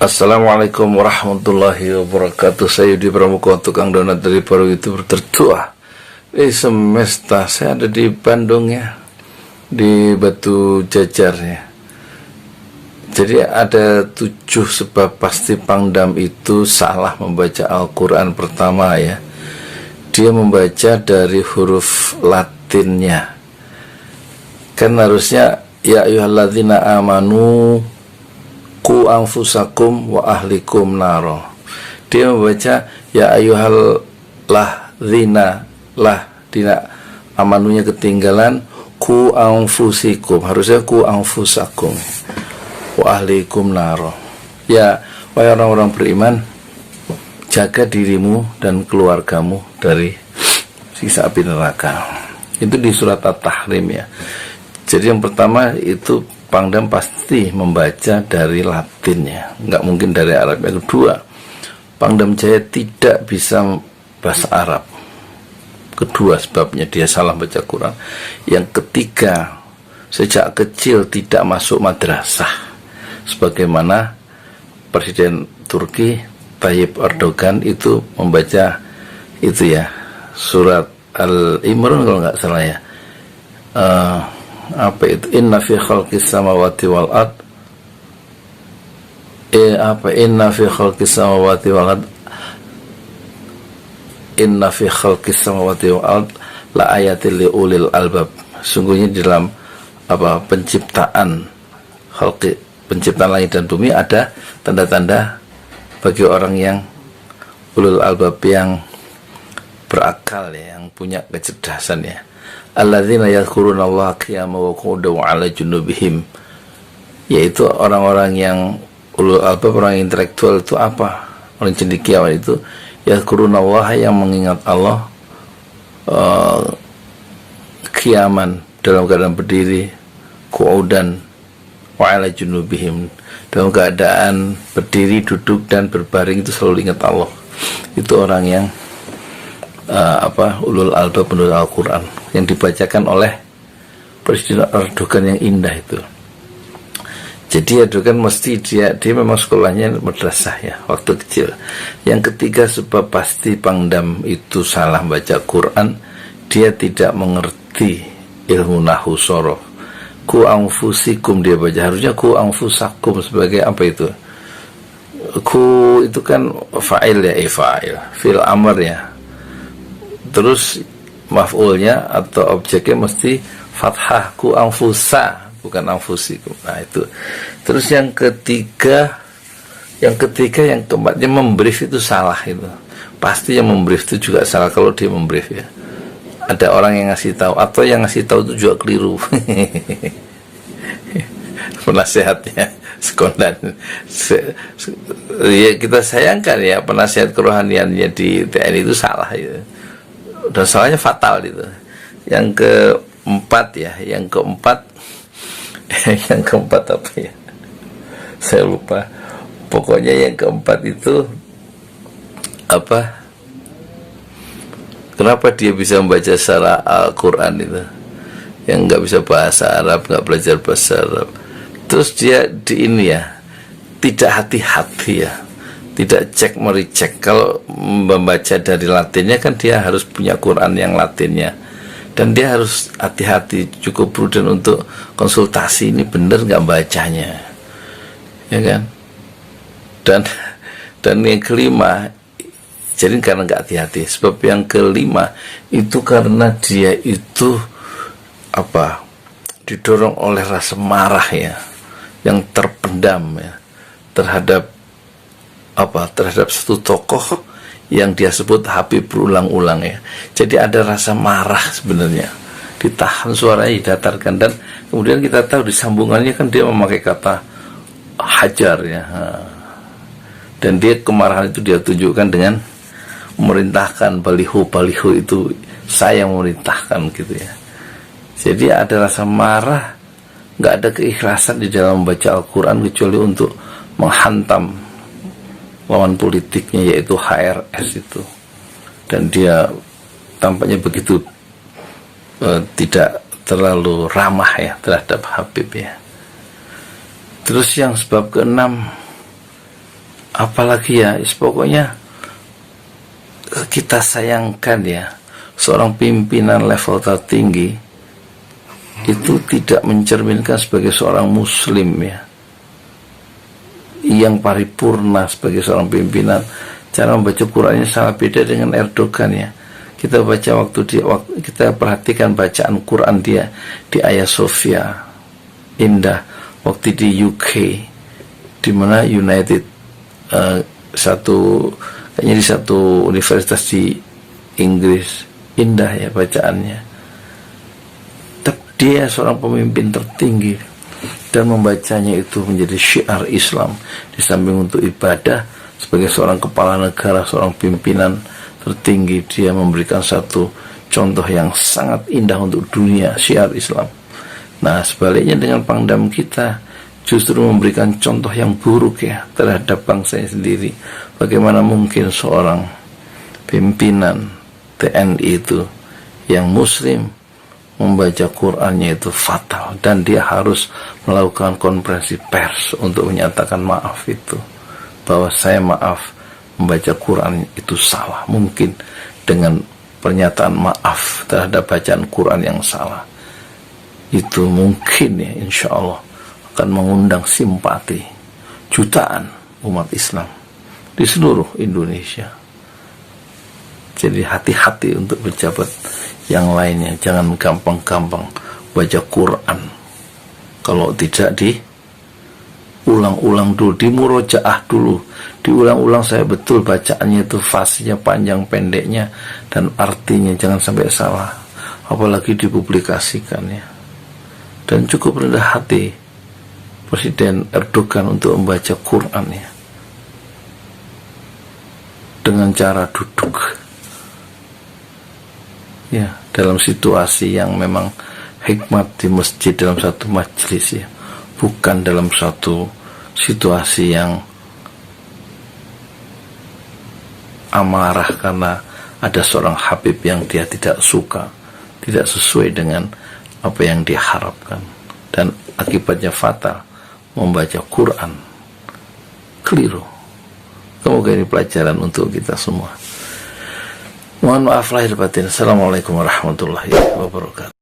Assalamualaikum warahmatullahi wabarakatuh. Saya Yudi Pramuka, tukang donat dari para YouTuber tertua semesta. Saya ada di Bandung ya, di Batu Jajar ya. Jadi ada 7 sebab pasti Pangdam itu salah membaca Al-Quran. Pertama ya, dia membaca dari huruf Latinnya. Kan harusnya ya ayyuhalladzina amanu ku anfusakum wa ahlikum naro. Dia membaca ya ayyuhal ladzina dina amanunya ketinggalan, ku anfusikum, harusnya ku anfusakum wa ahlikum naro. Ya wahai orang-orang beriman, jaga dirimu dan keluargamu dari siksa api neraka. Itu di surat At-Tahrim ya. Jadi yang pertama itu Pangdam pasti membaca dari Latinnya, nggak mungkin dari Arab. Yang kedua, Pangdam Jaya tidak bisa bahasa Arab. Kedua sebabnya dia salah baca Quran. Yang ketiga, sejak kecil tidak masuk madrasah, sebagaimana Presiden Turki Tayyip Erdogan itu membaca itu ya, surat Al-Imran kalau nggak salah ya. Apa itu, inna fi khalqis samawati wal ard, inna fi khalqis samawati wal ard, inna fi khalqis samawati wal ard la ayatil li ulil albab. Sungguhnya di dalam penciptaan langit dan bumi ada tanda-tanda bagi orang yang ulul albab, yang berakal ya, yang punya kecerdasan ya. Alladzina yadhkuruna Allah qiyaman wa qu'udan wa 'ala junubihim, yaitu orang-orang yang ulul albab, orang intelektual itu apa? Orang cendekiawan itu yadhkuruna Allah, yang mengingat Allah qiyaman, dalam keadaan berdiri, qu'udan wa 'ala junubihim, dalam keadaan berdiri, duduk dan berbaring itu selalu ingat Allah. Itu orang yang ulul albab menurut Al-Quran, yang dibacakan oleh Presiden Erdogan yang indah itu. Jadi Erdogan mesti dia memang sekolahnya madrasah ya waktu kecil. Yang ketiga sebab pasti Pangdam itu salah baca Quran, dia tidak mengerti ilmu nahwu sorof. Ku anfusikum dia baca, harusnya ku anfusakum sebagai apa itu? Ku itu kan fa'il ya, fa'il fil amr ya. Terus maf'ulnya atau objeknya mesti fathah, ku anfusa, bukan anfusikum. Nah itu. Terus yang ketiga yang keempatnya membrief itu salah itu. Pasti yang membrief itu juga salah kalau dia membrief ya. Ada orang yang ngasih tahu, atau yang ngasih tahu itu juga keliru. Penasehatnya sekolah ya, kita sayangkan ya, penasehat kerohaniannya di TNI itu salah ya. Dan salahnya fatal itu. Yang keempat apa ya, saya lupa. Pokoknya yang keempat itu apa, kenapa dia bisa membaca secara Al-Quran itu, yang nggak bisa bahasa Arab, nggak belajar bahasa Arab. Terus dia di ini ya, tidak hati-hati ya, tidak cek mericek. Kalau membaca dari Latinnya kan dia harus punya Quran yang Latinnya, dan dia harus hati-hati, cukup prudent untuk konsultasi, ini benar nggak bacanya ya kan. Dan yang kelima, jadi karena nggak hati-hati. Sebab yang kelima itu karena dia itu didorong oleh rasa marah ya, yang terpendam ya, terhadap satu tokoh yang dia sebut Habib berulang-ulang ya. Jadi ada rasa marah sebenarnya, ditahan suaranya, didatarkan. Dan kemudian kita tahu di sambungannya kan dia memakai kata hajar ya. Dan dia kemarahan itu dia tunjukkan dengan memerintahkan baliho itu, saya memerintahkan gitu ya. Jadi ada rasa marah, nggak ada keikhlasan di dalam membaca Al-Quran, kecuali untuk menghantam lawan politiknya, yaitu HRS itu. Dan dia tampaknya begitu tidak terlalu ramah ya terhadap Habib ya. Terus yang sebab keenam, apalagi ya, pokoknya kita sayangkan ya, seorang pimpinan level tertinggi itu tidak mencerminkan sebagai seorang muslim ya, yang paripurna sebagai seorang pimpinan. Cara membaca Qurannya sangat beda dengan Erdogan ya. Kita baca kita perhatikan bacaan Quran dia di Hagia Sophia, indah. Waktu di UK, di mana United kayaknya di satu universitas di Inggris, indah ya bacaannya. Tapi dia seorang pemimpin tertinggi dan membacanya itu menjadi syiar Islam. Di samping untuk ibadah, sebagai seorang kepala negara, seorang pimpinan tertinggi, dia memberikan satu contoh yang sangat indah untuk dunia, syiar Islam. Nah, sebaliknya dengan Pangdam kita justru memberikan contoh yang buruk ya terhadap bangsanya sendiri. Bagaimana mungkin seorang pimpinan TNI itu yang muslim membaca Qurannya itu fatal, dan dia harus melakukan konferensi pers untuk menyatakan maaf itu, bahwa saya maaf, membaca Quran itu salah. Mungkin dengan pernyataan maaf terhadap bacaan Quran yang salah, itu mungkin ya insya Allah akan mengundang simpati jutaan umat Islam di seluruh Indonesia. Jadi hati-hati untuk pejabat yang lainnya, jangan gampang-gampang baca Quran. Kalau tidak diulang-ulang dulu, dimurojaah dulu, diulang-ulang saya betul bacaannya itu, fasihnya, panjang pendeknya, dan artinya jangan sampai salah, apalagi dipublikasikannya. Dan cukup rendah hati Presiden Erdogan untuk membaca Quran ya, dengan cara duduk ya, dalam situasi yang memang hikmat di masjid, dalam satu majelis ya, bukan dalam satu situasi yang amarah karena ada seorang Habib yang dia tidak suka, tidak sesuai dengan apa yang diharapkan, dan akibatnya fatal, membaca Quran keliru. Semoga ini pelajaran untuk kita semua. Mohon maaf lahir batin. Assalamualaikum warahmatullahi wabarakatuh.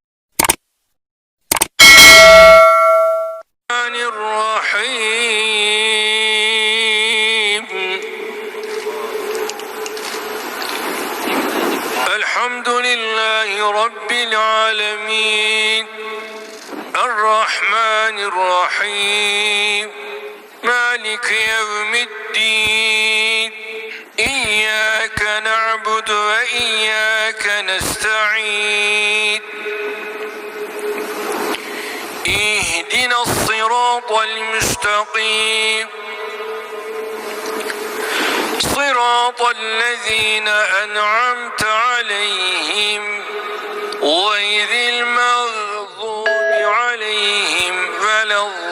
Alhamdulillahi Rabbil Alamin, Ar-Rahmanir Rahim, Malik Yawmiddin, Iyyaka na'budu wa iyyaka nasta'in, Ihdinas siratal mustaqim, صراط الذين أنعمت عليهم غير المغضوب عليهم ولا الضالين.